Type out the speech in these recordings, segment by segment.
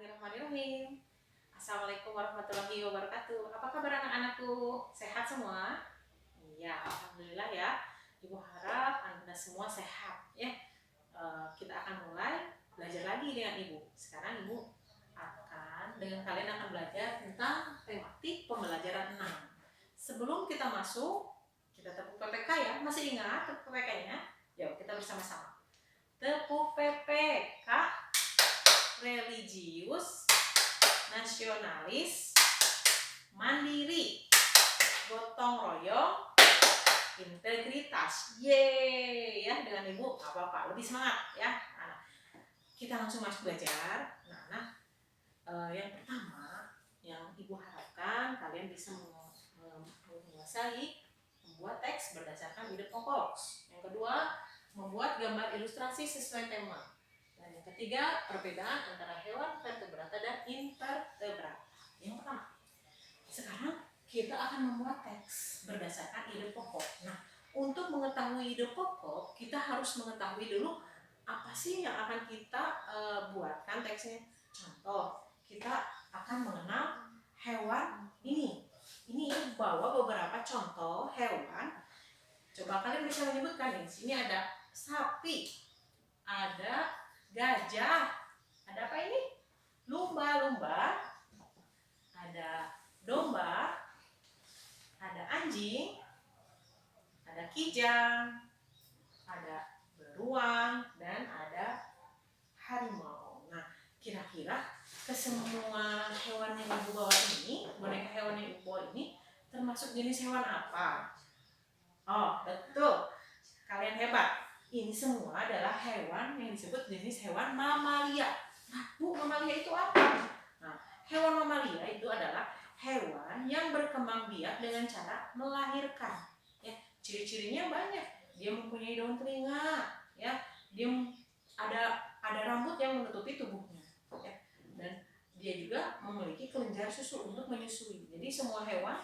Bismillahirrahmanirrahim. Assalamualaikum warahmatullahi wabarakatuh. Apa kabar anak-anakku? Sehat semua? Iya, alhamdulillah ya. Ibu harap Anda semua sehat ya. Kita akan mulai belajar lagi dengan Ibu. Sekarang Ibu dengan kalian akan belajar tentang tematik pembelajaran 6. Sebelum kita masuk, kita tepuk PPK ya. Masih ingat tepuk PPK-nya? Yuk, kita bersama-sama. Tepuk PPK. Religius, nasionalis, mandiri, gotong royong, integritas. Yeay ya, dengan Ibu gak apa-apa, lebih semangat ya. Nah, kita langsung masuk belajar. Nah, yang pertama yang Ibu harapkan kalian bisa menguasai membuat teks berdasarkan ide pokok. Yang kedua, membuat gambar ilustrasi sesuai tema. Dan yang ketiga, perbedaan antara hewan vertebrata dan invertebrata. Yang pertama, sekarang kita akan membuat teks berdasarkan ide pokok. Nah, untuk mengetahui ide pokok, kita harus mengetahui dulu apa sih yang akan kita buatkan teksnya. Contoh, kita akan mengenal hewan ini. Ini bawa beberapa contoh hewan. Coba kalian bisa menyebutkan nih. Sini ada sapi, ada gajah, ada apa ini? Lumba-lumba, ada domba, ada anjing, ada kijang, ada beruang, dan ada harimau. Nah, kira-kira kesemua hewan yang Ibu bawa ini, boneka hewan yang Ibu bawa ini, termasuk jenis hewan apa? Oh, betul. Kalian hebat. Ini semua adalah hewan yang disebut jenis hewan mamalia. Nah, Bu, mamalia itu apa? Nah, hewan mamalia itu adalah hewan yang berkembang biak dengan cara melahirkan. Ya, ciri-cirinya banyak. Dia mempunyai daun telinga, ya. Dia ada rambut yang menutupi tubuhnya, ya. Dan dia juga memiliki kelenjar susu untuk menyusui. Jadi semua hewan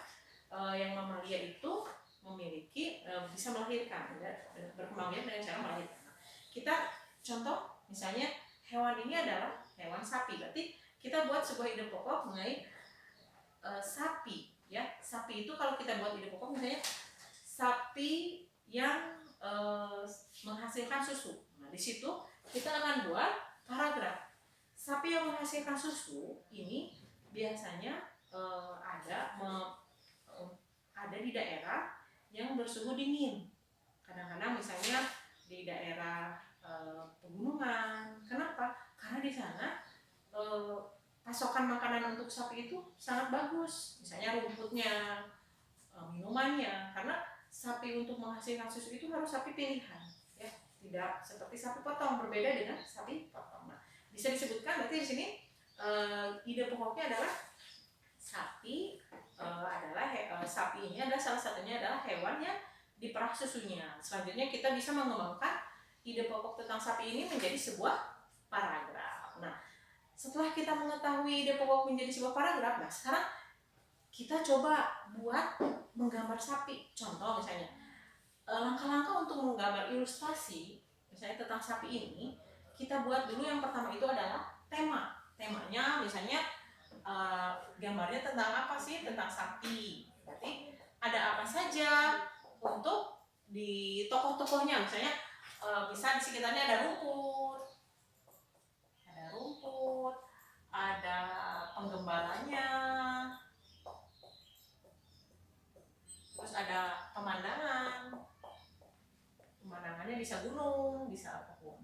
yang mamalia itu memiliki bisa melahirkan, berkembang biak dengan cara melahirkan. Kita contoh misalnya hewan ini adalah hewan sapi, berarti kita buat sebuah ide pokok mengenai sapi ya. Sapi itu kalau kita buat ide pokok misalnya sapi yang menghasilkan susu. Nah, di situ kita akan buat paragraf. Sapi yang menghasilkan susu ini biasanya ada di daerah yang bersuhu dingin. Kadang-kadang misalnya di daerah pegunungan. Kenapa? Karena di sana pasokan makanan untuk sapi itu sangat bagus. Misalnya rumputnya, minumannya. Karena sapi untuk menghasilkan susu itu harus sapi pilihan, ya. Tidak seperti sapi potong, berbeda dengan sapi potong. Nah, bisa disebutkan berarti di sini ide pokoknya adalah sapi sapi ini adalah salah satunya adalah hewan yang diperah susunya. Selanjutnya kita bisa mengembangkan ide pokok tentang sapi ini menjadi sebuah paragraf. Nah, setelah kita mengetahui ide pokok menjadi sebuah paragraf, nah sekarang kita coba buat menggambar sapi. Contoh misalnya, langkah-langkah untuk menggambar ilustrasi misalnya tentang sapi ini, kita buat dulu yang pertama itu adalah tema. Temanya misalnya gambarnya tentang apa sih? Tentang sapi. Berarti ada apa saja untuk di tokoh-tokohnya, misalnya bisa di sekitarnya ada rumput, ada penggembalanya, terus ada pemandangannya bisa gunung, bisa apapun.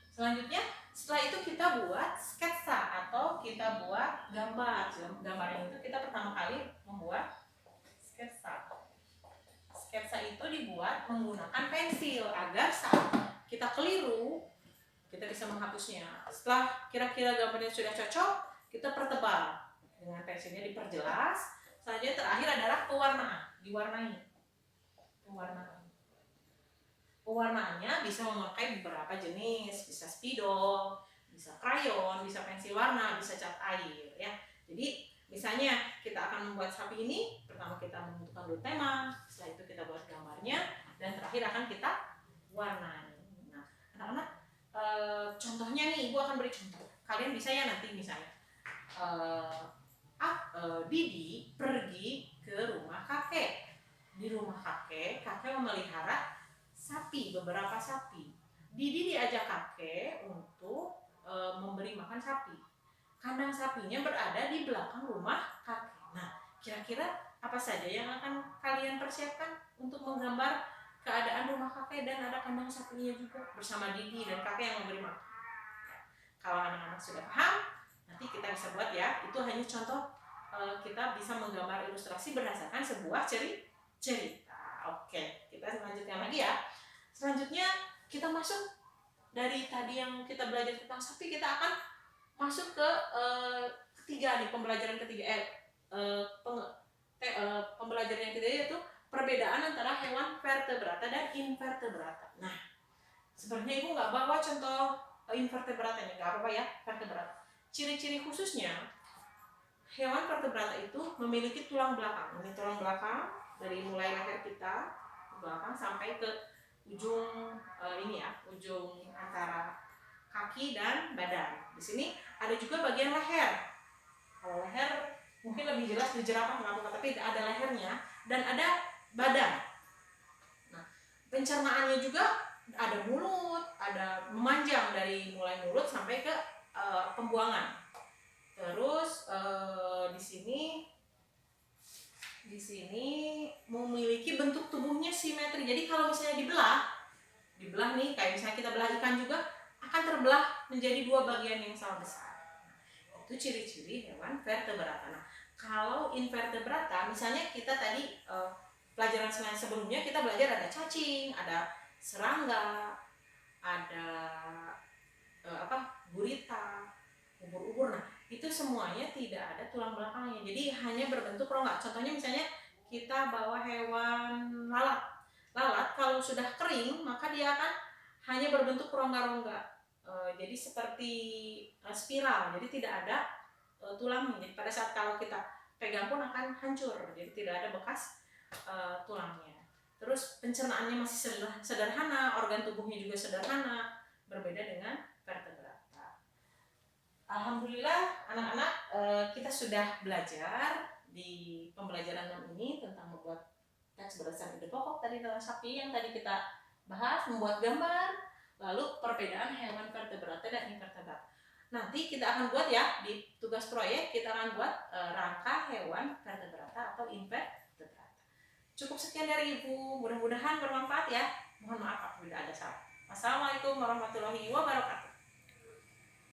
Selanjutnya setelah itu kita buat sketsa atau kita buat gambar. Gambarnya itu kita pertama kali membuat sketsa. Sketsa itu dibuat menggunakan pensil agar saat kita keliru kita bisa menghapusnya. Setelah kira-kira gambarnya sudah cocok, kita pertebal dengan pensilnya, diperjelas. Selanjutnya terakhir adalah pewarnaan, diwarnai. Pewarnaannya bisa memakai beberapa jenis, bisa spidol, bisa krayon, bisa pensil warna, bisa cat air ya. Jadi misalnya kita akan membuat sapi ini, pertama kita menentukan dulu tema, setelah itu kita buat gambarnya, dan terakhir akan kita warnai. Nah, anak-anak contohnya nih, Ibu akan beri contoh. Kalian bisa ya nanti misalnya Didi pergi ke rumah kakek. Di rumah kakek memelihara sapi, beberapa sapi. Didi diajak kakek untuk memberi makan sapi. Kandang sapinya berada di belakang rumah kakek. Nah, kira-kira apa saja yang akan kalian persiapkan untuk menggambar keadaan rumah kakek dan ada kandang sapinya juga bersama Didi dan kakek yang memberi makan? Kalau anak-anak sudah paham, nanti kita bisa buat ya. Itu hanya contoh, kita bisa menggambar ilustrasi berdasarkan sebuah cerita. Oke, kita lanjutkan lagi ya. Selanjutnya kita masuk dari tadi yang kita belajar tentang sapi, kita akan masuk ke ketiga nih, pembelajaran ketiga. Pembelajaran yang ketiga yaitu perbedaan antara hewan vertebrata dan invertebrata. Nah, sebenarnya ibu nggak bawa contoh invertebrata ini, nggak apa-apa ya, vertebrata. Ciri-ciri khususnya, hewan vertebrata itu memiliki tulang belakang. Ini tulang belakang dari mulai leher kita belakang sampai ke ujung ini ya, ujung antara kaki dan badan. Di sini ada juga bagian leher. Kalau leher mungkin lebih jelas di jerapah nggak apa-apa, tapi ada lehernya dan ada badan. Nah, pencernaannya juga ada mulut, ada memanjang dari mulai mulut sampai ke pembuangan. Terus di sini memiliki bentuk tubuhnya simetri. Jadi kalau misalnya dibelah nih, kayak misalnya kita belah ikan juga akan terbelah menjadi dua bagian yang sama besar. Itu ciri-ciri hewan vertebrata. Nah, kalau invertebrata, misalnya kita tadi pelajaran sebelumnya kita belajar ada cacing, ada serangga, ada gurita, ubur-ubur. Nah, itu semuanya tidak ada tulang belakangnya. Jadi hanya berbentuk rongga. Contohnya misalnya kita bawa hewan lalat. Lalat kalau sudah kering maka dia akan hanya berbentuk rongga-rongga. Jadi seperti spiral. Jadi tidak ada tulangnya. Jadi pada saat kalau kita pegang pun akan hancur. Jadi tidak ada bekas tulangnya. Terus pencernaannya masih sederhana, organ tubuhnya juga sederhana, berbeda dengan vertebrata. Alhamdulillah anak-anak, kita sudah belajar di pembelajaran 6 ini tentang membuat teks berdasarkan ide pokok tadi tentang sapi yang tadi kita bahas, membuat gambar, lalu perbedaan hewan vertebrata dan invertebrata. Nanti kita akan buat ya, di tugas proyek kita akan buat rangka hewan vertebrata atau invertebrata. Cukup sekian dari Ibu, mudah-mudahan bermanfaat ya. Mohon maaf apabila ada salah. Wassalamualaikum warahmatullahi wabarakatuh.